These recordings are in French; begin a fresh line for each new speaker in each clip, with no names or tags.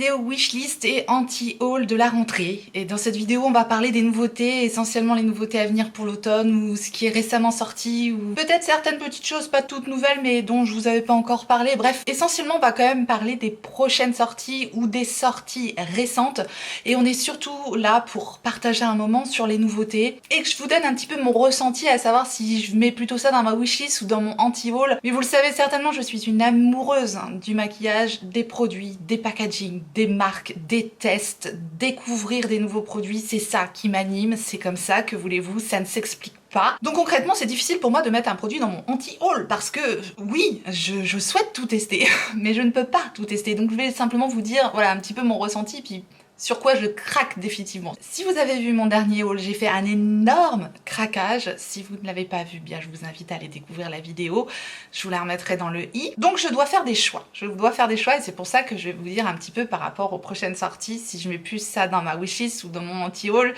vidéo wishlist et anti-haul de la rentrée. Et dans cette vidéo, on va parler des nouveautés, essentiellement les nouveautés à venir pour l'automne ou ce qui est récemment sorti ou peut-être certaines petites choses pas toutes nouvelles mais dont je vous avais pas encore parlé. Bref, essentiellement, on va quand même parler des prochaines sorties ou des sorties récentes. Et on est surtout là pour partager un moment sur les nouveautés et que je vous donne un petit peu mon ressenti, à savoir si je mets plutôt ça dans ma wishlist ou dans mon anti-haul. Mais vous le savez certainement, je suis une amoureuse du maquillage, des produits, des packaging, des marques, des tests, découvrir des nouveaux produits, c'est ça qui m'anime, c'est comme ça, que voulez-vous, ça ne s'explique pas. Donc concrètement, c'est difficile pour moi de mettre un produit dans mon anti-haul parce que oui, je souhaite tout tester, mais je ne peux pas tout tester. Donc je vais simplement vous dire, voilà, un petit peu mon ressenti, puis sur quoi je craque définitivement. Si vous avez vu mon dernier haul, j'ai fait un énorme craquage. Si vous ne l'avez pas vu, bien je vous invite à aller découvrir la vidéo. Je vous la remettrai dans le i. Donc je dois faire des choix. Je dois faire des choix et c'est pour ça que je vais vous dire un petit peu par rapport aux prochaines sorties, si je mets plus ça dans ma wishlist ou dans mon anti-haul,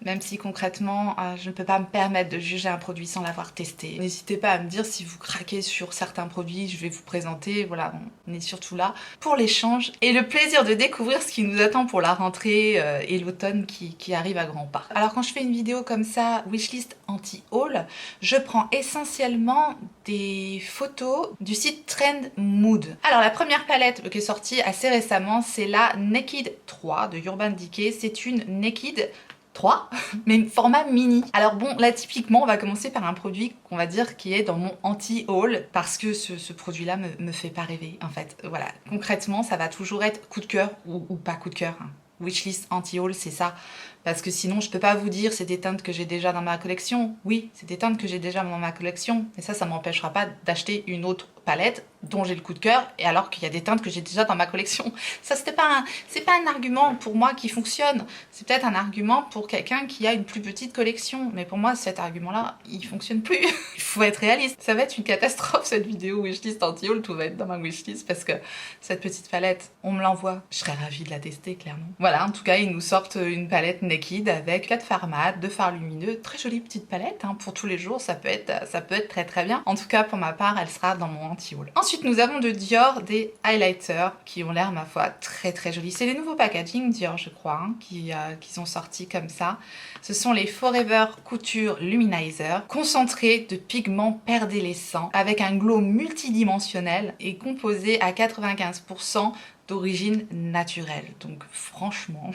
même si concrètement je ne peux pas me permettre de juger un produit sans l'avoir testé. N'hésitez pas à me dire si vous craquez sur certains produits, je vais vous présenter. Voilà, on est surtout là pour l'échange et le plaisir de découvrir ce qui nous attend pour la rentrée et l'automne qui arrive à grands pas. Alors quand je fais une vidéo comme ça, wishlist anti-haul, je prends essentiellement des photos du site Trend Mood. Alors la première palette qui est sortie assez récemment, c'est la Naked 3 de Urban Decay. C'est une Naked 3, mais format mini. Alors bon, là typiquement, on va commencer par un produit qu'on va dire qui est dans mon anti-haul parce que ce produit-là me fait pas rêver en fait. Voilà, concrètement, ça va toujours être coup de cœur ou pas coup de cœur, hein. Wishlist anti-haul, c'est ça. Parce que sinon, je peux pas vous dire c'est des teintes que j'ai déjà dans ma collection. Oui, c'est des teintes que j'ai déjà dans ma collection. Et ça m'empêchera pas d'acheter une autre palette dont j'ai le coup de cœur, et alors qu'il y a des teintes que j'ai déjà dans ma collection. Ça, c'est pas un argument pour moi qui fonctionne. C'est peut-être un argument pour quelqu'un qui a une plus petite collection. Mais pour moi, cet argument-là, il fonctionne plus. Il faut être réaliste. Ça va être une catastrophe, cette vidéo wishlist anti-haul. Tout va être dans ma wishlist parce que cette petite palette, on me l'envoie. Je serais ravie de la tester, clairement. Voilà, en tout cas, ils nous sortent une palette Naked avec 4 fards mat, 2 fards lumineux. Très jolie petite palette, hein, pour tous les jours. Ça peut être très très bien. En tout cas, pour ma part, elle sera dans mon anti-haul. Ensuite, nous avons de Dior des highlighters qui ont l'air, ma foi, très très jolis. C'est les nouveaux packaging Dior, je crois, hein, qui sont sortis comme ça. Ce sont les Forever Couture Luminizer, concentrés de pigments perdélescents avec un glow multidimensionnel et composé à 95% d'origine naturelle. Donc franchement...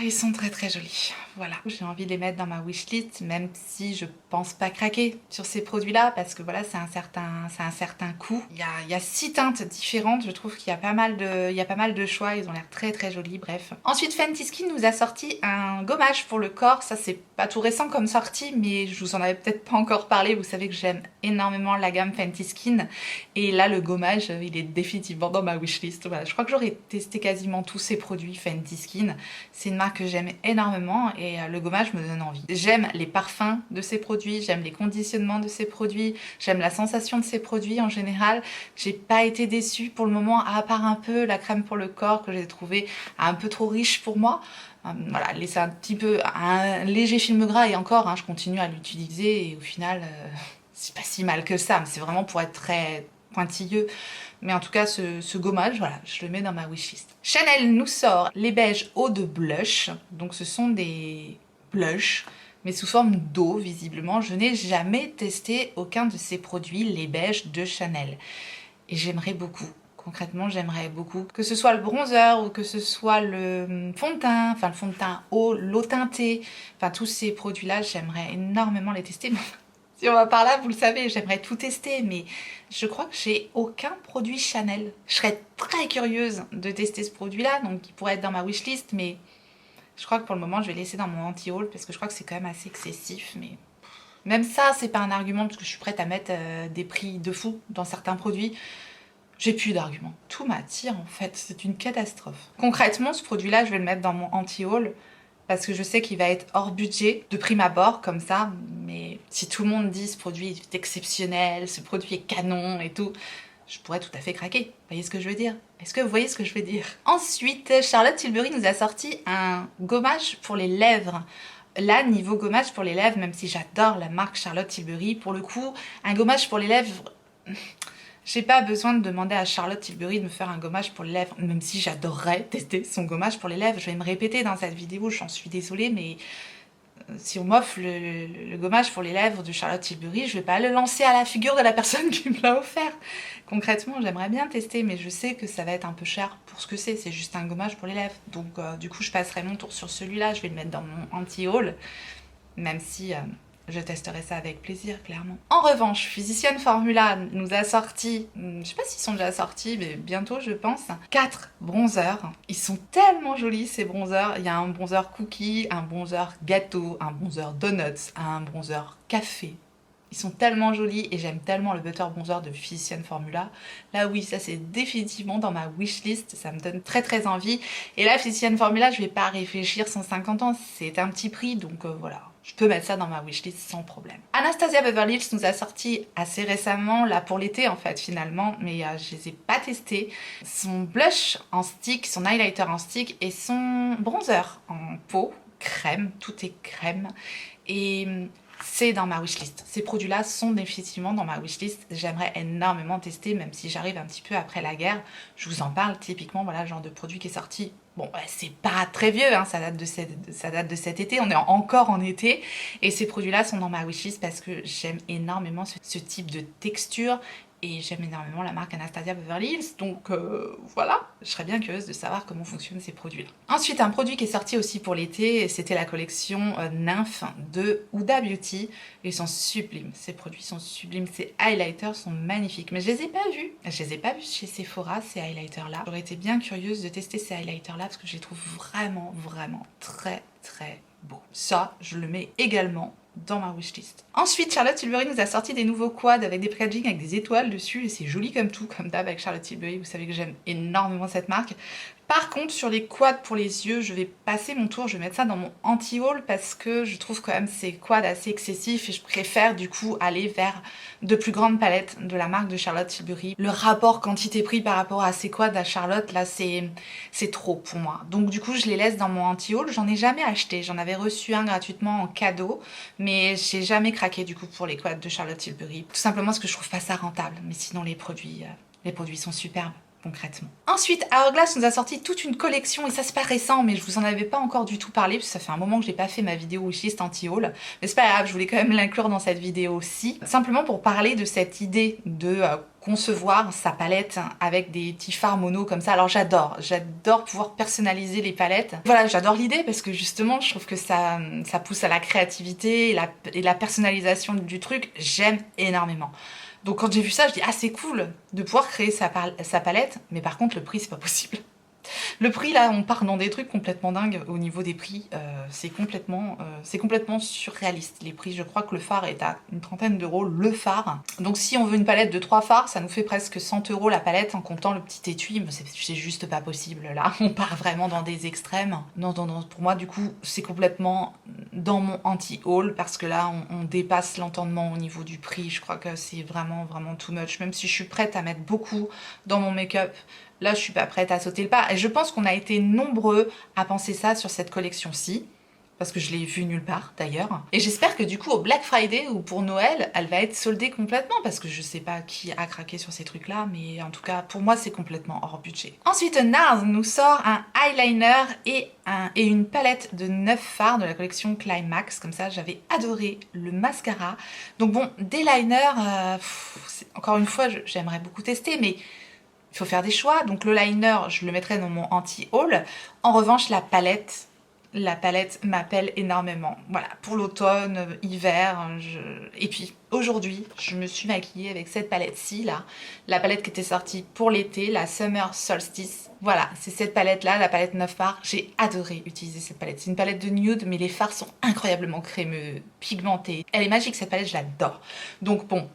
ils sont très très jolis, voilà. J'ai envie de les mettre dans ma wishlist, même si je pense pas craquer sur ces produits-là, parce que voilà, c'est un certain coût. Il y a 6 teintes différentes, je trouve qu'il y a pas mal de choix, ils ont l'air très très jolis, bref. Ensuite, Fenty Skin nous a sorti un gommage pour le corps, ça c'est pas tout récent comme sortie, mais je vous en avais peut-être pas encore parlé, vous savez que j'aime énormément la gamme Fenty Skin, et là le gommage, il est définitivement dans ma wishlist. Voilà, je crois que j'aurais testé quasiment tous ces produits Fenty Skin. C'est une marque que j'aime énormément et le gommage me donne envie. J'aime les parfums de ces produits, j'aime les conditionnements de ces produits, j'aime la sensation de ces produits en général. J'ai pas été déçue pour le moment, à part un peu la crème pour le corps que j'ai trouvé un peu trop riche pour moi. Voilà, laisser un petit peu un léger film gras et encore, hein, je continue à l'utiliser et au final, c'est pas si mal que ça, mais c'est vraiment pour être très pointilleux. Mais en tout cas, ce gommage, voilà, je le mets dans ma wishlist. Chanel nous sort les beiges eau de blush. Donc ce sont des blushs, mais sous forme d'eau, visiblement. Je n'ai jamais testé aucun de ces produits, les beiges de Chanel. Et j'aimerais beaucoup. Concrètement, j'aimerais beaucoup. Que ce soit le bronzer ou que ce soit le fond de teint, enfin le fond de teint eau, l'eau teintée, enfin tous ces produits-là, j'aimerais énormément les tester. Si on va par là, vous le savez, j'aimerais tout tester, mais je crois que j'ai aucun produit Chanel. Je serais très curieuse de tester ce produit-là, donc il pourrait être dans ma wishlist, mais je crois que pour le moment, je vais laisser dans mon anti-haul, parce que je crois que c'est quand même assez excessif, mais... Même ça, c'est pas un argument, parce que je suis prête à mettre des prix de fou dans certains produits. J'ai plus d'arguments. Tout m'attire, en fait, c'est une catastrophe. Concrètement, ce produit-là, je vais le mettre dans mon anti-haul, parce que je sais qu'il va être hors budget, de prime abord, comme ça, mais si tout le monde dit ce produit est exceptionnel, ce produit est canon et tout, je pourrais tout à fait craquer. Vous voyez ce que je veux dire? Est-ce que vous voyez ce que je veux dire? Ensuite, Charlotte Tilbury nous a sorti un gommage pour les lèvres. Là, niveau gommage pour les lèvres, même si j'adore la marque Charlotte Tilbury, pour le coup, un gommage pour les lèvres... J'ai pas besoin de demander à Charlotte Tilbury de me faire un gommage pour les lèvres, même si j'adorerais tester son gommage pour les lèvres. Je vais me répéter dans cette vidéo, j'en suis désolée, mais si on m'offre le gommage pour les lèvres de Charlotte Tilbury, je vais pas le lancer à la figure de la personne qui me l'a offert. Concrètement, j'aimerais bien tester, mais je sais que ça va être un peu cher pour ce que c'est juste un gommage pour les lèvres. Donc du coup, je passerai mon tour sur celui-là, je vais le mettre dans mon anti-haul, même si je testerai ça avec plaisir, clairement. En revanche, Physicians Formula nous a sorti, je sais pas s'ils sont déjà sortis, mais bientôt je pense, 4 bronzers. Ils sont tellement jolis ces bronzers. Il y a un bronzer cookie, un bronzer gâteau, un bronzer donuts, un bronzer café. Ils sont tellement jolis et j'aime tellement le butter bronzer de Physicians Formula. Là oui, ça c'est définitivement dans ma wishlist, ça me donne très envie. Et là, Physicians Formula, je vais pas réfléchir 150 ans, c'est un petit prix, donc voilà. Je peux mettre ça dans ma wishlist sans problème. Anastasia Beverly Hills nous a sorti assez récemment, là pour l'été en fait finalement, mais je les ai pas testés. Son blush en stick, son highlighter en stick et son bronzer en peau, crème, tout est crème. Et c'est dans ma wishlist. Ces produits-là sont définitivement dans ma wishlist. J'aimerais énormément tester, même si j'arrive un petit peu après la guerre. Je vous en parle typiquement, voilà le genre de produit qui est sorti. Bon, c'est pas très vieux, hein, ça date de cet été, on est encore en été. Et ces produits-là sont dans ma wishlist parce que j'aime énormément ce type de texture. Et j'aime énormément la marque Anastasia Beverly Hills, donc voilà, je serais bien curieuse de savoir comment fonctionnent ces produits-là. Ensuite, un produit qui est sorti aussi pour l'été, c'était la collection Nymph de Huda Beauty. Ils sont sublimes, ces produits sont sublimes, ces highlighters sont magnifiques, mais je les ai pas vus. Je les ai pas vus chez Sephora, ces highlighters-là. J'aurais été bien curieuse de tester ces highlighters-là parce que je les trouve vraiment très beaux. Ça, je le mets également dans ma wishlist. Ensuite, Charlotte Tilbury nous a sorti des nouveaux quads avec des packaging avec des étoiles dessus et c'est joli comme tout, comme d'hab avec Charlotte Tilbury. Vous savez que j'aime énormément cette marque. Par contre, sur les quads pour les yeux, je vais passer mon tour, je vais mettre ça dans mon anti-haul parce que je trouve quand même ces quads assez excessifs et je préfère du coup aller vers de plus grandes palettes de la marque de Charlotte Tilbury. Le rapport quantité-prix par rapport à ces quads à Charlotte, là c'est trop pour moi. Donc du coup, je les laisse dans mon anti-haul. J'en ai jamais acheté, j'en avais reçu un gratuitement en cadeau, mais j'ai jamais craqué du coup pour les quads de Charlotte Tilbury. Tout simplement parce que je trouve pas ça rentable, mais sinon les produits sont superbes. Concrètement. Ensuite, Hourglass nous a sorti toute une collection, et ça c'est pas récent, mais je vous en avais pas encore du tout parlé, parce que ça fait un moment que j'ai pas fait ma vidéo wishlist anti-haul, mais c'est pas grave, je voulais quand même l'inclure dans cette vidéo-ci, simplement pour parler de cette idée de concevoir sa palette avec des petits fards mono comme ça. Alors j'adore pouvoir personnaliser les palettes. Voilà, j'adore l'idée parce que justement, je trouve que ça pousse à la créativité et la personnalisation du truc, j'aime énormément. Donc quand j'ai vu ça, je dis ah c'est cool de pouvoir créer sa palette, mais par contre le prix c'est pas possible. Le prix là, on part dans des trucs complètement dingues au niveau des prix, c'est complètement surréaliste. Les prix, je crois que le fard est à une trentaine d'euros, le fard. Donc si on veut une palette de 3 fards, ça nous fait presque 100 euros la palette en comptant le petit étui, mais c'est juste pas possible là, on part vraiment dans des extrêmes. Non, pour moi du coup c'est complètement dans mon anti-haul parce que là on dépasse l'entendement au niveau du prix, je crois que c'est vraiment too much, même si je suis prête à mettre beaucoup dans mon make-up. Là, je suis pas prête à sauter le pas. Et je pense qu'on a été nombreux à penser ça sur cette collection-ci. Parce que je l'ai vue nulle part, d'ailleurs. Et j'espère que du coup, au Black Friday ou pour Noël, elle va être soldée complètement. Parce que je sais pas qui a craqué sur ces trucs-là. Mais en tout cas, pour moi, c'est complètement hors budget. Ensuite, NARS nous sort un eyeliner et une palette de 9 fards de la collection Climax. Comme ça, j'avais adoré le mascara. Donc bon, des liners, encore une fois, j'aimerais beaucoup tester. Mais il faut faire des choix, donc le liner, je le mettrai dans mon anti-haul. En revanche, la palette m'appelle énormément. Voilà, pour l'automne, hiver, et puis aujourd'hui, je me suis maquillée avec cette palette-ci, là. La palette qui était sortie pour l'été, la Summer Solstice. Voilà, c'est cette palette-là, la palette 9 fards. J'ai adoré utiliser cette palette. C'est une palette de nude, mais les fards sont incroyablement crémeux, pigmentés. Elle est magique, cette palette, je l'adore. Donc bon,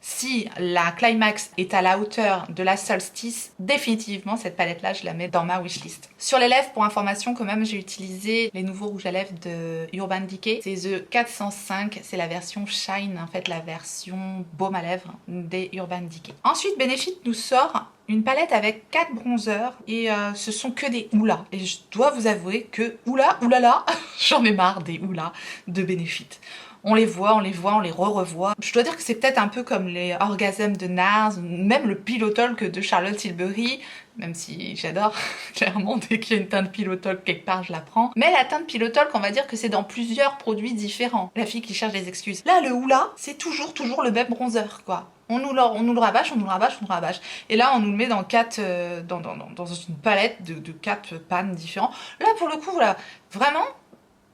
si la Climax est à la hauteur de la Solstice, définitivement cette palette-là, je la mets dans ma wishlist. Sur les lèvres, pour information, quand même, j'ai utilisé les nouveaux rouges à lèvres de Urban Decay. C'est The 405, c'est la version Shine, en fait, la version baume à lèvres des Urban Decay. Ensuite, Benefit nous sort une palette avec 4 bronzers et ce sont que des houlas. Et je dois vous avouer que oulala, j'en ai marre des houlas de Benefit. On les voit, on les voit, on les re-revoit. Je dois dire que c'est peut-être un peu comme les orgasmes de Nars, même le Pillow Talk de Charlotte Tilbury, même si j'adore, clairement, dès qu'il y a une teinte Pillow Talk quelque part, je la prends. Mais la teinte Pillow Talk, on va dire que c'est dans plusieurs produits différents. La fille qui cherche des excuses. Là, le Hoola, c'est toujours le même bronzer, quoi. On nous le rabâche, on nous le rabâche, on nous le rabâche. Et là, on nous le met dans dans une palette de 4 pannes différents. Là, pour le coup, voilà, vraiment,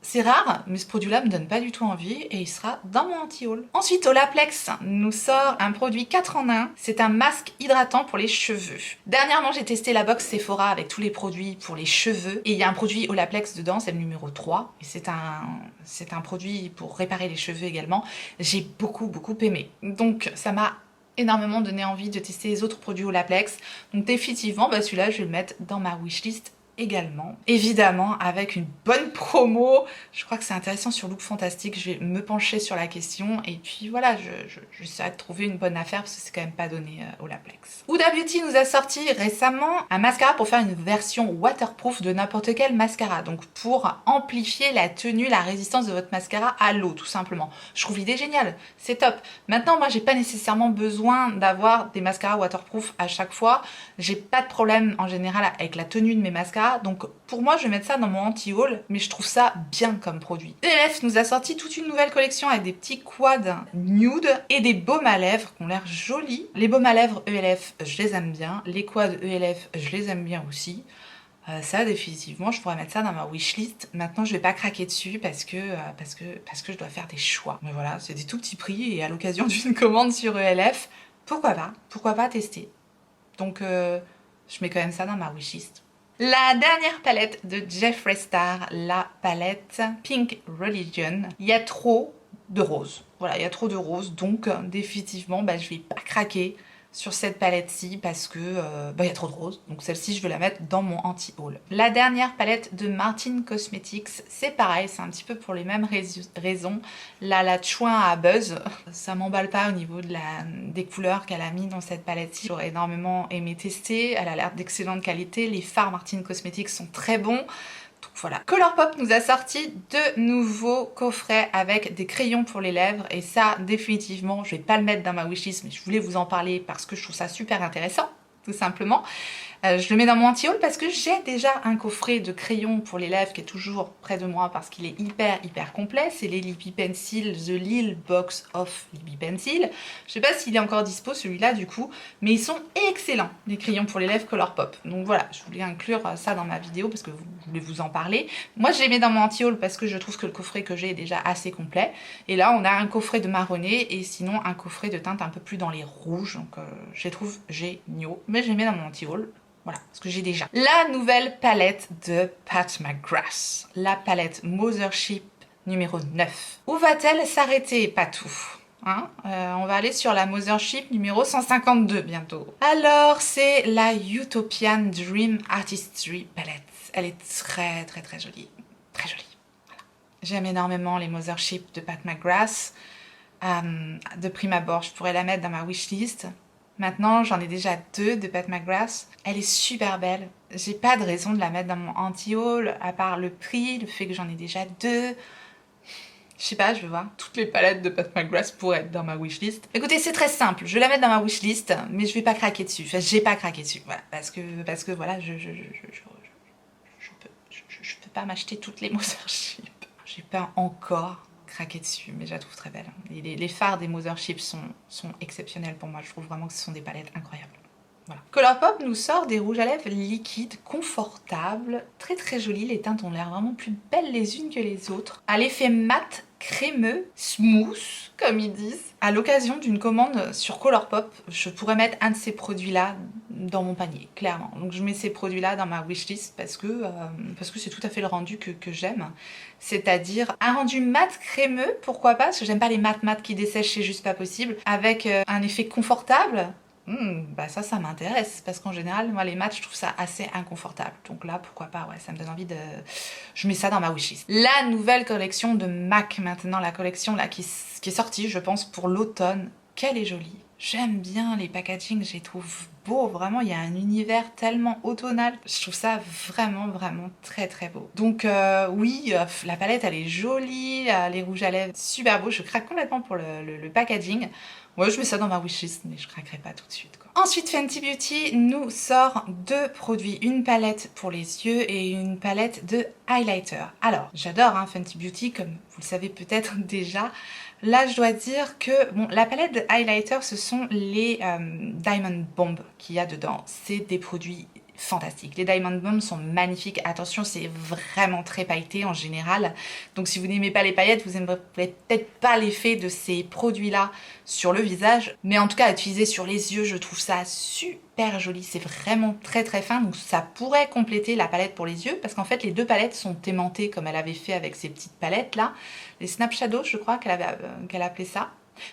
c'est rare, mais ce produit-là me donne pas du tout envie et il sera dans mon anti-haul. Ensuite, Olaplex nous sort un produit 4 en 1. C'est un masque hydratant pour les cheveux. Dernièrement, j'ai testé la box Sephora avec tous les produits pour les cheveux. Et il y a un produit Olaplex dedans, c'est le numéro 3. Et c'est un produit pour réparer les cheveux également. J'ai beaucoup aimé. Donc, ça m'a énormément donné envie de tester les autres produits Olaplex. Donc définitivement, celui-là, je vais le mettre dans ma wishlist également. Évidemment, avec une bonne promo. Je crois que c'est intéressant sur Look Fantastique. Je vais me pencher sur la question. Et puis voilà, j'essaierai de trouver une bonne affaire parce que c'est quand même pas donné Olaplex. Huda Beauty nous a sorti récemment un mascara pour faire une version waterproof de n'importe quel mascara. Donc pour amplifier la tenue, la résistance de votre mascara à l'eau, tout simplement. Je trouve l'idée géniale. C'est top. Maintenant, moi, j'ai pas nécessairement besoin d'avoir des mascaras waterproof à chaque fois. J'ai pas de problème en général avec la tenue de mes mascaras. Donc pour moi, je vais mettre ça dans mon anti-haul, mais je trouve ça bien comme produit. ELF nous a sorti toute une nouvelle collection avec des petits quads nude et des baumes à lèvres qui ont l'air jolis. Les baumes à lèvres ELF, je les aime bien. Les quads ELF, je les aime bien aussi. Ça, définitivement, je pourrais mettre ça dans ma wishlist. Maintenant, je vais pas craquer dessus parce que je dois faire des choix. Mais voilà, c'est des tout petits prix et à l'occasion d'une commande sur ELF, pourquoi pas tester. Donc, je mets quand même ça dans ma wishlist. La dernière palette de Jeffree Star, la palette Pink Religion. Il y a trop de roses. Voilà, il y a trop de roses, donc définitivement, je vais pas craquer sur cette palette-ci parce que il y a trop de roses. Donc celle-ci, je vais la mettre dans mon anti-haul. La dernière palette de Martin Cosmetics, c'est pareil, c'est un petit peu pour les mêmes raisons. Là, la Chouin à Buzz, ça m'emballe pas au niveau des couleurs qu'elle a mis dans cette palette-ci. J'aurais énormément aimé tester. Elle a l'air d'excellente qualité. Les fards Martin Cosmetics sont très bons. Donc voilà. Colourpop nous a sorti de nouveaux coffrets avec des crayons pour les lèvres et ça définitivement je vais pas le mettre dans ma wishlist mais je voulais vous en parler parce que je trouve ça super intéressant tout simplement. Je le mets dans mon anti-haul parce que j'ai déjà un coffret de crayons pour les lèvres qui est toujours près de moi parce qu'il est hyper complet. C'est les Lippy Pencil, The Lil Box of Lippy Pencil. Je sais pas s'il est encore dispo celui-là du coup, mais ils sont excellents les crayons pour les lèvres Colourpop. Donc voilà, je voulais inclure ça dans ma vidéo parce que je voulais vous en parler. Moi je les mets dans mon anti-haul parce que je trouve que le coffret que j'ai est déjà assez complet. Et là on a un coffret de marronné et sinon un coffret de teinte un peu plus dans les rouges. Donc je les trouve géniaux, mais je les mets dans mon anti-haul. Voilà, ce que j'ai déjà. La nouvelle palette de Pat McGrath. La palette Mothership numéro 9. Où va-t-elle s'arrêter, Patou hein on va aller sur la Mothership numéro 152 bientôt. Alors, c'est la Utopian Dream Artistry Palette. Elle est très jolie. Très jolie. Voilà. J'aime énormément les Mothership de Pat McGrath. De prime abord, je pourrais la mettre dans ma wishlist. Maintenant, j'en ai déjà 2 de Pat McGrath. Elle est super belle. J'ai pas de raison de la mettre dans mon anti-haul, à part le prix, le fait que j'en ai déjà 2. Je sais pas, je vais voir. Toutes les palettes de Pat McGrath pourraient être dans ma wishlist. Écoutez, c'est très simple. Je vais la mettre dans ma wishlist, mais je vais pas craquer dessus. Enfin, j'ai pas craqué dessus. Voilà, parce que voilà, je peux pas m'acheter toutes les Mothership. J'ai pas encore craquer dessus, mais je la trouve très belle. Les fards des Mothership sont exceptionnels pour moi. Je trouve vraiment que ce sont des palettes incroyables. Voilà. Colourpop nous sort des rouges à lèvres liquides, confortables, très jolis. Les teintes ont l'air vraiment plus belles les unes que les autres. À l'effet mat, crémeux, smooth, comme ils disent. À l'occasion d'une commande sur Colourpop, je pourrais mettre un de ces produits-là dans mon panier, clairement. Donc je mets ces produits-là dans ma wishlist parce que c'est tout à fait le rendu que j'aime. C'est-à-dire un rendu mat crémeux, pourquoi pas, parce que j'aime pas les mat qui dessèchent, c'est juste pas possible. Avec un effet confortable. Ça m'intéresse parce qu'en général, moi les mats, je trouve ça assez inconfortable. Donc là, pourquoi pas, ouais, ça me donne envie de... Je mets ça dans ma wishlist. La nouvelle collection de MAC maintenant, la collection là qui est sortie, je pense, pour l'automne. Qu'elle est jolie. J'aime bien les packagings, je les trouve beau, vraiment il y a un univers tellement automnal. Je trouve ça vraiment très beau. Donc oui, la palette elle est jolie, les rouges à lèvres super beaux, je craque complètement pour le packaging. Ouais, je mets ça dans ma wishlist, mais je craquerai pas tout de suite, quoi. Ensuite, Fenty Beauty nous sort deux produits, une palette pour les yeux et une palette de highlighter. Alors, j'adore Fenty Beauty, comme vous le savez peut-être déjà. Là, je dois dire que bon, la palette de highlighter, ce sont les Diamond Bomb qu'il y a dedans. C'est des produits fantastiques. Les Diamond Bomb sont magnifiques. Attention, c'est vraiment très pailleté en général. Donc si vous n'aimez pas les paillettes, vous n'aimerez peut-être pas l'effet de ces produits-là sur le visage. Mais en tout cas, à utiliser sur les yeux, je trouve ça super joli. C'est vraiment très fin. Donc ça pourrait compléter la palette pour les yeux. Parce qu'en fait, les deux palettes sont aimantées comme elle avait fait avec ces petites palettes-là. Les Snap Shadows, je crois qu'elle appelait ça.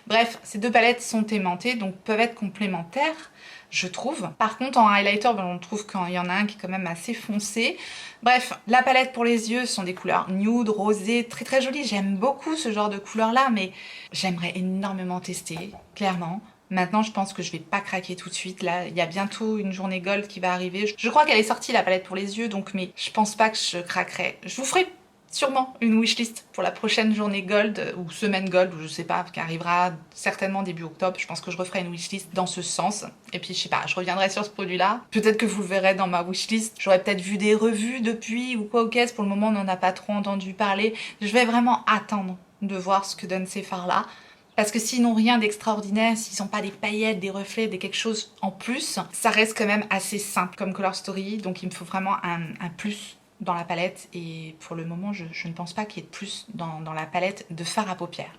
Bref, ces deux palettes sont aimantées, donc peuvent être complémentaires, je trouve. Par contre, en highlighter, on trouve qu'il y en a un qui est quand même assez foncé. Bref, la palette pour les yeux sont des couleurs nude, rosé, très jolies. J'aime beaucoup ce genre de couleurs-là, mais j'aimerais énormément tester, clairement. Maintenant, je pense que je vais pas craquer tout de suite. Là, il y a bientôt une journée gold qui va arriver. Je crois qu'elle est sortie, la palette pour les yeux, donc mais je pense pas que je craquerai. Je vous ferai sûrement une wishlist pour la prochaine journée gold ou semaine gold, ou je sais pas, qui arrivera certainement début octobre. Je pense que je referai une wishlist dans ce sens. Et puis je sais pas, je reviendrai sur ce produit-là. Peut-être que vous le verrez dans ma wishlist. J'aurais peut-être vu des revues depuis ou quoi au caisse. Pour le moment, on n'en a pas trop entendu parler. Je vais vraiment attendre de voir ce que donnent ces fards-là. Parce que s'ils n'ont rien d'extraordinaire, s'ils n'ont pas des paillettes, des reflets, des quelque chose en plus, ça reste quand même assez simple comme color story. Donc il me faut vraiment un plus dans la palette, et pour le moment je ne pense pas qu'il y ait de plus dans la palette de fard à paupières.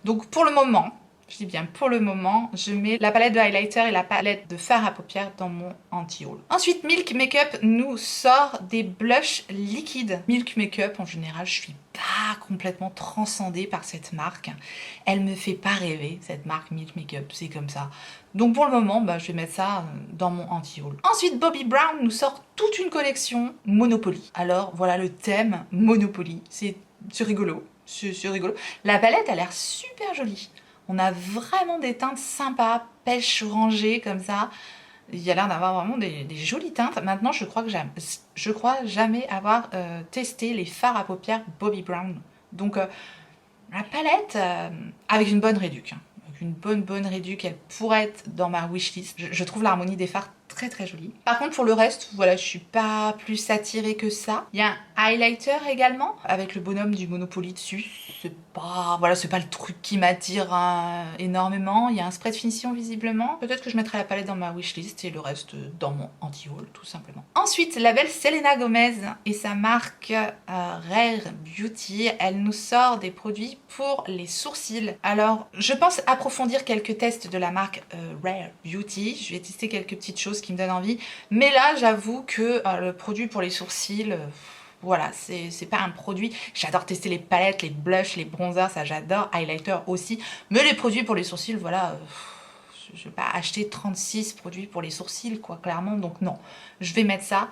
Donc pour le moment, je dis bien pour le moment, je mets la palette de highlighter et la palette de fard à paupières dans mon anti-haul. Ensuite, Milk Makeup nous sort des blushs liquides. Milk Makeup, en général, je suis pas complètement transcendée par cette marque. Elle me fait pas rêver, cette marque Milk Makeup, c'est comme ça. Donc pour le moment, je vais mettre ça dans mon anti-haul. Ensuite, Bobbi Brown nous sort toute une collection Monopoly. Alors voilà le thème Monopoly, c'est rigolo, c'est rigolo. La palette a l'air super jolie. On a vraiment des teintes sympas, pêche orangée comme ça. Il y a l'air d'avoir vraiment des jolies teintes. Maintenant, je crois jamais avoir testé les fards à paupières Bobbi Brown. Donc la palette avec une bonne réduc. Avec une bonne réduc, elle pourrait être dans ma wishlist. Je trouve l'harmonie des fards très jolie. Par contre, pour le reste, voilà, je suis pas plus attirée que ça. Il y a un highlighter également avec le bonhomme du Monopoly dessus. C'est pas le truc qui m'attire énormément. Il y a un spray de finition visiblement. Peut-être que je mettrai la palette dans ma wishlist et le reste dans mon anti-haul tout simplement. Ensuite, la belle Selena Gomez et sa marque Rare Beauty, elle nous sort des produits pour les sourcils. Alors, je pense approfondir quelques tests de la marque Rare Beauty. Je vais tester quelques petites choses qui me donnent envie. Mais là, j'avoue que le produit pour les sourcils... voilà, c'est pas un produit. J'adore tester les palettes, les blushs, les bronzers, ça j'adore, highlighter aussi. Mais les produits pour les sourcils, voilà, je vais pas acheter 36 produits pour les sourcils, quoi, clairement. Donc non, je vais mettre ça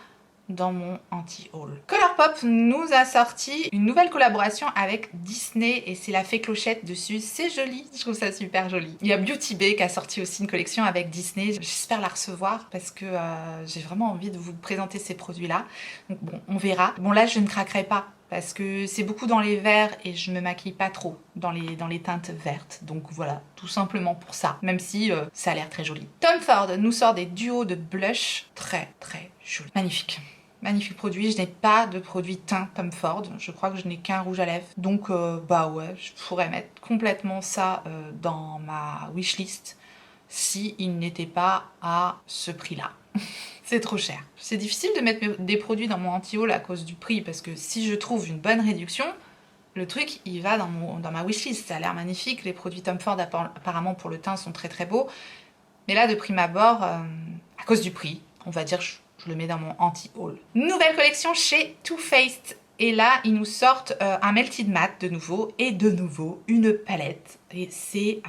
dans mon anti-haul. Colourpop nous a sorti une nouvelle collaboration avec Disney et c'est la fée Clochette dessus. C'est joli, je trouve ça super joli. Il y a Beauty Bay qui a sorti aussi une collection avec Disney. J'espère la recevoir parce que j'ai vraiment envie de vous présenter ces produits-là. Donc bon, on verra. Bon là, je ne craquerai pas parce que c'est beaucoup dans les verts et je me maquille pas trop dans les teintes vertes. Donc voilà, tout simplement pour ça, même si ça a l'air très joli. Tom Ford nous sort des duos de blush très jolis. Magnifique. Magnifique produit, je n'ai pas de produit teint Tom Ford, je crois que je n'ai qu'un rouge à lèvres. Donc bah ouais, je pourrais mettre complètement ça dans ma wishlist si il n'était pas à ce prix-là. C'est trop cher. C'est difficile de mettre des produits dans mon anti-haul à cause du prix, parce que si je trouve une bonne réduction, le truc il va dans ma wishlist. Ça a l'air magnifique, les produits Tom Ford apparemment pour le teint sont très beaux. Mais là de prime abord, à cause du prix, on va dire je le mets dans mon anti-haul. Nouvelle collection chez Too Faced Et là, ils nous sortent un Melted Matte de nouveau, et de nouveau une palette. Et c'est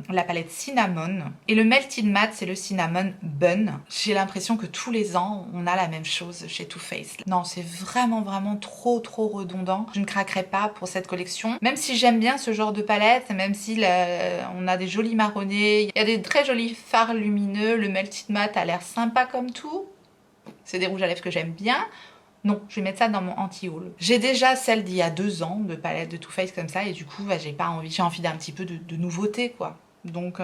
la palette Cinnamon. Et le Melted Matte, c'est le Cinnamon Bun. J'ai l'impression que tous les ans, on a la même chose chez Too Faced. Non, c'est vraiment trop redondant. Je ne craquerai pas pour cette collection. Même si j'aime bien ce genre de palette, même si on a des jolis marronnés, il y a des très jolis fards lumineux, le Melted Matte a l'air sympa comme tout. C'est des rouges à lèvres que j'aime bien. Non, je vais mettre ça dans mon anti-haul. J'ai déjà celle d'il y a 2 ans de palette de Too Faced comme ça et du coup, bah, j'ai envie d'un petit peu de nouveauté quoi. Donc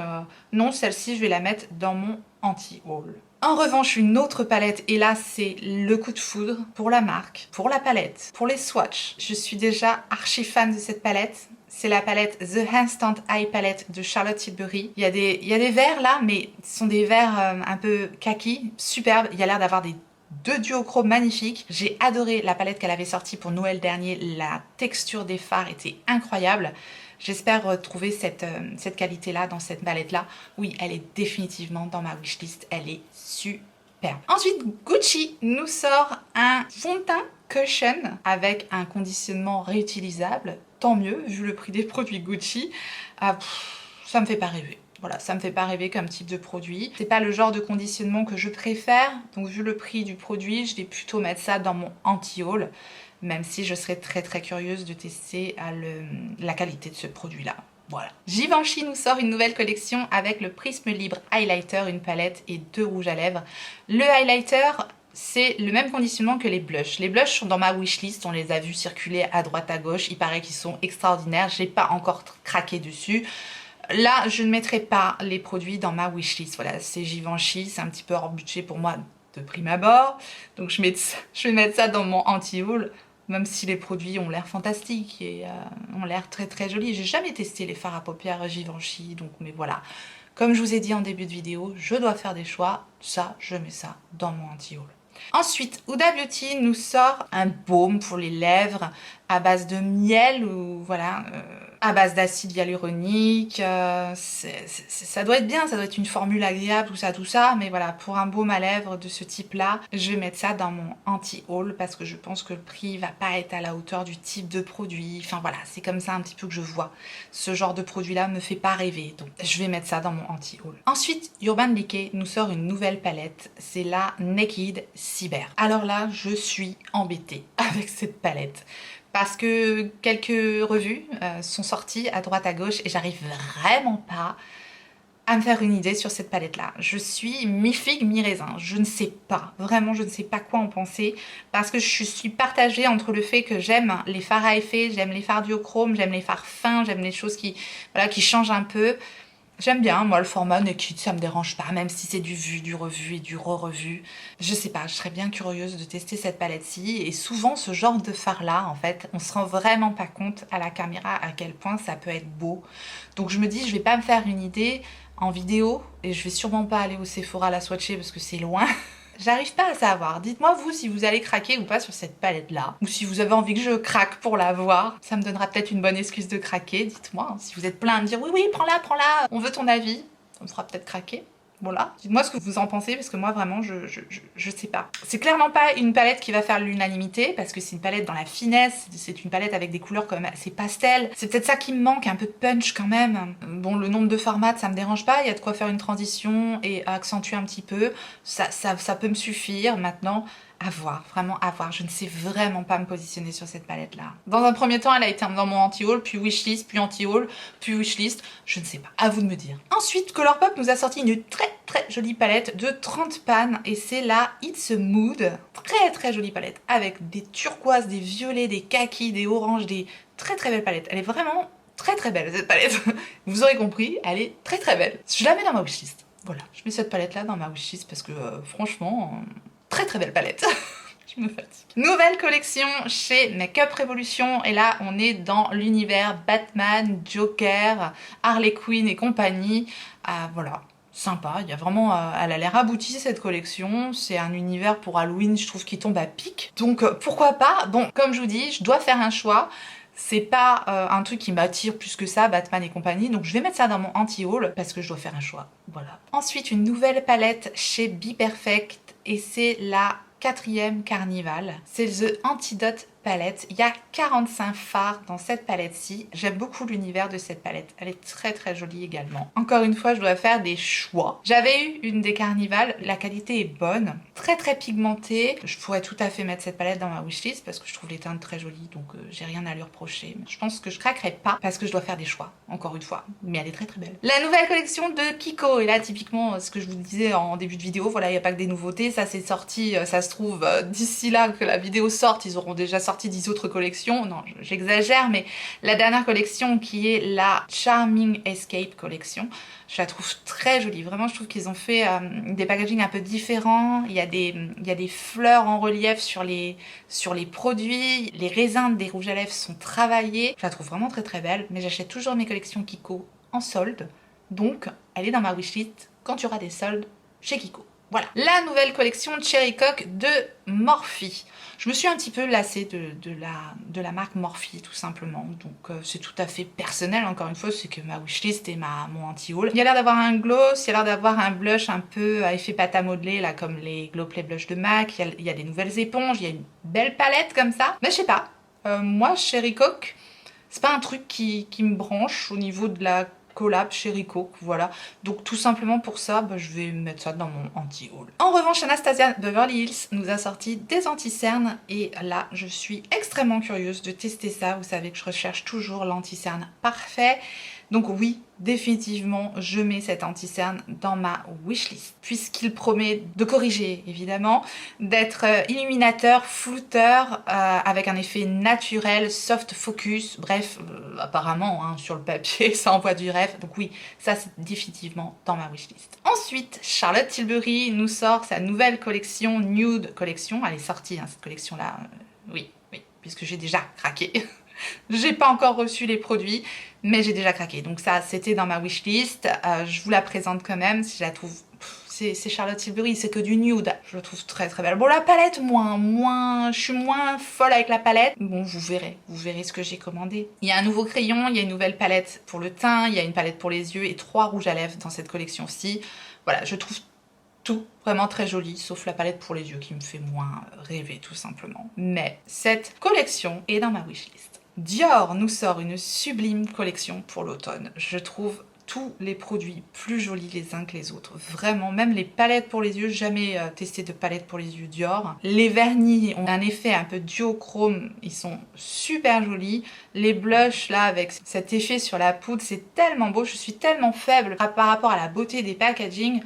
non, celle-ci, je vais la mettre dans mon anti-haul. En revanche, une autre palette, et là c'est le coup de foudre pour la marque, pour la palette, pour les swatchs. Je suis déjà archi fan de cette palette. C'est la palette The Instant Eye Palette de Charlotte Tilbury. Il y a des verres là, mais ce sont des verres un peu kaki, superbes. Il y a l'air d'avoir des deux duochromes magnifiques. J'ai adoré la palette qu'elle avait sortie pour Noël dernier. La texture des fards était incroyable. J'espère retrouver cette qualité-là dans cette palette-là. Oui, elle est définitivement dans ma wishlist. Elle est superbe. Ensuite, Gucci nous sort un fond de teint Cushion avec un conditionnement réutilisable. Tant mieux, vu le prix des produits Gucci. Ça me fait pas rêver. Voilà, ça me fait pas rêver comme type de produit. C'est pas le genre de conditionnement que je préfère, donc vu le prix du produit, je vais plutôt mettre ça dans mon anti-haul, même si je serais très curieuse de tester la qualité de ce produit-là. Voilà. Givenchy nous sort une nouvelle collection avec le Prisme Libre Highlighter, une palette et 2 rouges à lèvres. Le highlighter, c'est le même conditionnement que les blushs. Les blushs sont dans ma wishlist, on les a vus circuler à droite à gauche, il paraît qu'ils sont extraordinaires, j'ai pas encore craqué dessus. Là, je ne mettrai pas les produits dans ma wishlist. Voilà, c'est Givenchy, c'est un petit peu hors budget pour moi de prime abord. Donc je vais mettre ça dans mon anti-haul, même si les produits ont l'air fantastiques et ont l'air très jolis. J'ai jamais testé les fards à paupières Givenchy, donc mais voilà. Comme je vous ai dit en début de vidéo, je dois faire des choix. Ça, je mets ça dans mon anti-haul. Ensuite, Huda Beauty nous sort un baume pour les lèvres à base de miel ou voilà, à base d'acide hyaluronique. Ça doit être bien, ça doit être une formule agréable, tout ça. Mais voilà, pour un baume à lèvres de ce type-là, je vais mettre ça dans mon anti-haul parce que je pense que le prix va pas être à la hauteur du type de produit. Enfin voilà, c'est comme ça un petit peu que je vois. Ce genre de produit-là me fait pas rêver, donc je vais mettre ça dans mon anti-haul. Ensuite, Urban Decay nous sort une nouvelle palette. C'est la Naked Cyber. Alors là, je suis embêtée avec cette palette. Parce que quelques revues sont sorties à droite à gauche et j'arrive vraiment pas à me faire une idée sur cette palette-là. Je suis mi-figue, mi-raisin. Je ne sais pas, vraiment je ne sais pas quoi en penser parce que je suis partagée entre le fait que j'aime les fards à effet, j'aime les fards duochrome, j'aime les fards fins, j'aime les choses qui changent un peu. J'aime bien, moi, le format Naked, ça me dérange pas, même si c'est du vu, du revu et du re-revu. Je sais pas, je serais bien curieuse de tester cette palette-ci. Et souvent, ce genre de fard-là, en fait, on se rend vraiment pas compte à la caméra à quel point ça peut être beau. Donc je me dis, je vais pas me faire une idée en vidéo, et je vais sûrement pas aller au Sephora la swatcher parce que c'est loin. J'arrive pas à savoir. Dites-moi vous si vous allez craquer ou pas sur cette palette-là. Ou si vous avez envie que je craque pour la voir. Ça me donnera peut-être une bonne excuse de craquer. Dites-moi hein, si vous êtes plein à me dire oui, prends-la, on veut ton avis. Ça me fera peut-être craquer. Voilà. Dites-moi ce que vous en pensez parce que moi vraiment je sais pas. C'est clairement pas une palette qui va faire l'unanimité parce que c'est une palette dans la finesse, c'est une palette avec des couleurs comme assez pastel. C'est peut-être ça qui me manque, un peu de punch quand même. Bon, le nombre de formats ça me dérange pas, il y a de quoi faire une transition et accentuer un petit peu. Ça peut me suffire maintenant. À voir, vraiment à voir. Je ne sais vraiment pas me positionner sur cette palette-là. Dans un premier temps, elle a été dans mon anti-haul, puis wishlist, puis anti-haul, puis wishlist. Je ne sais pas, à vous de me dire. Ensuite, Colourpop nous a sorti une très jolie palette de 30 pannes et c'est la It's a Mood. Très jolie palette avec des turquoises, des violets, des kakis, des oranges, des très belle palette. Elle est vraiment très belle cette palette. Vous aurez compris, elle est très belle. Je la mets dans ma wishlist. Voilà, je mets cette palette-là dans ma wishlist parce que franchement... Très belle palette. Je me fatigue. Nouvelle collection chez Makeup Revolution et là on est dans l'univers Batman, Joker, Harley Quinn et compagnie. Voilà, sympa, il y a vraiment, elle a l'air aboutie cette collection, c'est un univers pour Halloween je trouve qui tombe à pic. Donc pourquoi pas. Bon, comme je vous dis, je dois faire un choix. C'est pas un truc qui m'attire plus que ça, Batman et compagnie, donc je vais mettre ça dans mon anti-haul parce que je dois faire un choix, voilà. Ensuite, une nouvelle palette chez Be Perfect et c'est la 4e Carnival. C'est The Antidote palette. Il y a 45 fards dans cette palette-ci. J'aime beaucoup l'univers de cette palette. Elle est très très jolie également. Encore une fois, je dois faire des choix. J'avais eu une des Carnival. La qualité est bonne. Très très pigmentée. Je pourrais tout à fait mettre cette palette dans ma wishlist parce que je trouve les teintes très jolies. Donc j'ai rien à lui reprocher. Je pense que je craquerai pas parce que je dois faire des choix. Encore une fois. Mais elle est très très belle. La nouvelle collection de Kiko. Et là, typiquement, ce que je vous disais en début de vidéo, voilà, il n'y a pas que des nouveautés. Ça, c'est sorti, ça se trouve, d'ici là que la vidéo sorte, ils auront déjà sorti 10 autres collections. Non, j'exagère, mais la dernière collection qui est la Charming Escape collection, je la trouve très jolie. Vraiment, je trouve qu'ils ont fait des packaging un peu différents. Il y a des fleurs en relief sur les produits. Les raisins des rouges à lèvres sont travaillés. Je la trouve vraiment très très belle. Mais j'achète toujours mes collections Kiko en solde. Donc, elle est dans ma wishlist quand il y aura des soldes chez Kiko. Voilà, la nouvelle collection Cherry Coke de Morphe. Je me suis un petit peu lassée de la marque Morphe tout simplement, donc c'est tout à fait personnel, encore une fois, c'est que ma wishlist et mon anti-haul. Il y a l'air d'avoir un gloss, il y a l'air d'avoir un blush un peu à effet pâte à modeler, là, comme les Glow Play Blush de MAC, il y a des nouvelles éponges, il y a une belle palette comme ça, mais je sais pas, moi Cherry Coke, c'est pas un truc qui me branche au niveau de la collab Cherry Coke, voilà. Donc tout simplement pour ça, je vais mettre ça dans mon anti-haul. En revanche, Anastasia Beverly Hills nous a sorti des anti-cernes et là, je suis extrêmement curieuse de tester ça. Vous savez que je recherche toujours l'anti-cerne parfait. Donc oui, définitivement, je mets cet anti-cerne dans ma wishlist, puisqu'il promet de corriger, évidemment, d'être illuminateur, flouteur, avec un effet naturel, soft focus, bref, apparemment, hein, sur le papier, ça envoie du rêve. Donc oui, ça c'est définitivement dans ma wishlist. Ensuite, Charlotte Tilbury nous sort sa nouvelle collection, Nude Collection. Elle est sortie, hein, cette collection-là, oui, puisque j'ai déjà craqué. J'ai pas encore reçu les produits, mais j'ai déjà craqué. Donc ça, c'était dans ma wishlist. Je vous la présente quand même, si je la trouve... C'est Charlotte Tilbury, c'est que du nude. Je la trouve très très belle. Bon, la palette, je suis moins folle avec la palette. Bon, vous verrez ce que j'ai commandé. Il y a un nouveau crayon, il y a une nouvelle palette pour le teint, il y a une palette pour les yeux et 3 rouges à lèvres dans cette collection-ci. Voilà, je trouve tout vraiment très joli, sauf la palette pour les yeux qui me fait moins rêver tout simplement. Mais cette collection est dans ma wishlist. Dior nous sort une sublime collection pour l'automne. Je trouve tous les produits plus jolis les uns que les autres. Vraiment, même les palettes pour les yeux, jamais testé de palette pour les yeux Dior. Les vernis ont un effet un peu duochrome, ils sont super jolis. Les blushs là, avec cet effet sur la poudre, c'est tellement beau. Je suis tellement faible par rapport à la beauté des packaging.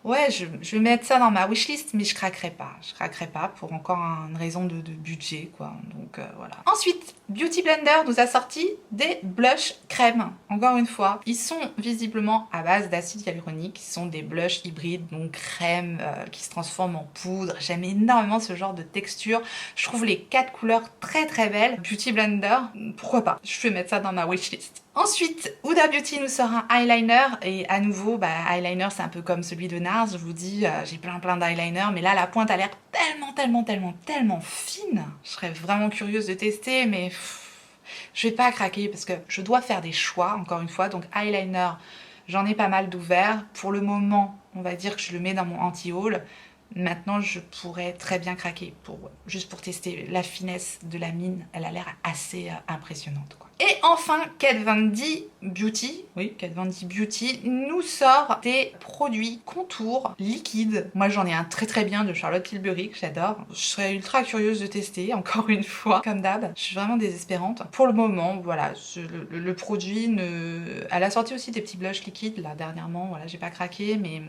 Ouais, je vais mettre ça dans ma wishlist, mais je craquerai pas. Je craquerai pas pour encore une raison de budget, quoi. Donc voilà. Ensuite, Beauty Blender nous a sorti des blushs crème. Encore une fois, ils sont visiblement à base d'acide hyaluronique. Ils sont des blushs hybrides, donc crème qui se transforment en poudre. J'aime énormément ce genre de texture. Je trouve les 4 couleurs très très belles. Beauty Blender, pourquoi pas? Je vais mettre ça dans ma wishlist. Ensuite, Huda Beauty nous sort un eyeliner et à nouveau, eyeliner c'est un peu comme celui de NARS, je vous dis, j'ai plein d'eyeliner, mais là la pointe a l'air tellement fine. Je serais vraiment curieuse de tester, mais je vais pas craquer parce que je dois faire des choix, encore une fois, donc eyeliner, j'en ai pas mal d'ouverts. Pour le moment, on va dire que je le mets dans mon anti-haul. Maintenant, je pourrais très bien craquer juste pour tester la finesse de la mine. Elle a l'air assez impressionnante, quoi. Et enfin, Kat Von D Beauty, nous sort des produits contours liquides. Moi, j'en ai un très bien de Charlotte Tilbury que j'adore. Je serais ultra curieuse de tester, encore une fois, comme d'hab. Je suis vraiment désespérante. Pour le moment, voilà, le produit Elle a sorti aussi des petits blushs liquides, là, dernièrement. Voilà, j'ai pas craqué, mais...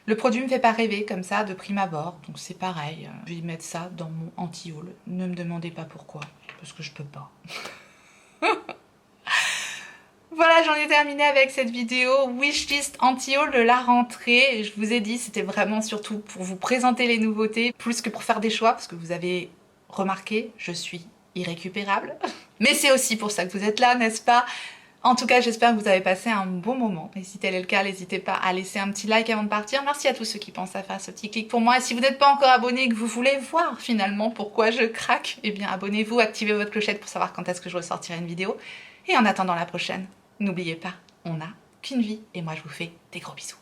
Le produit me fait pas rêver comme ça de prime abord, donc c'est pareil. Je vais mettre ça dans mon anti-haul. Ne me demandez pas pourquoi, parce que je peux pas. Voilà, j'en ai terminé avec cette vidéo wishlist anti-haul de la rentrée. Je vous ai dit, c'était vraiment surtout pour vous présenter les nouveautés, plus que pour faire des choix, parce que vous avez remarqué, je suis irrécupérable. Mais c'est aussi pour ça que vous êtes là, n'est-ce pas? En tout cas, j'espère que vous avez passé un bon moment. Et si tel est le cas, n'hésitez pas à laisser un petit like avant de partir. Merci à tous ceux qui pensent à faire ce petit clic pour moi. Et si vous n'êtes pas encore abonné et que vous voulez voir finalement pourquoi je craque, eh bien abonnez-vous, activez votre clochette pour savoir quand est-ce que je ressortirai une vidéo. Et en attendant la prochaine, n'oubliez pas, on n'a qu'une vie. Et moi, je vous fais des gros bisous.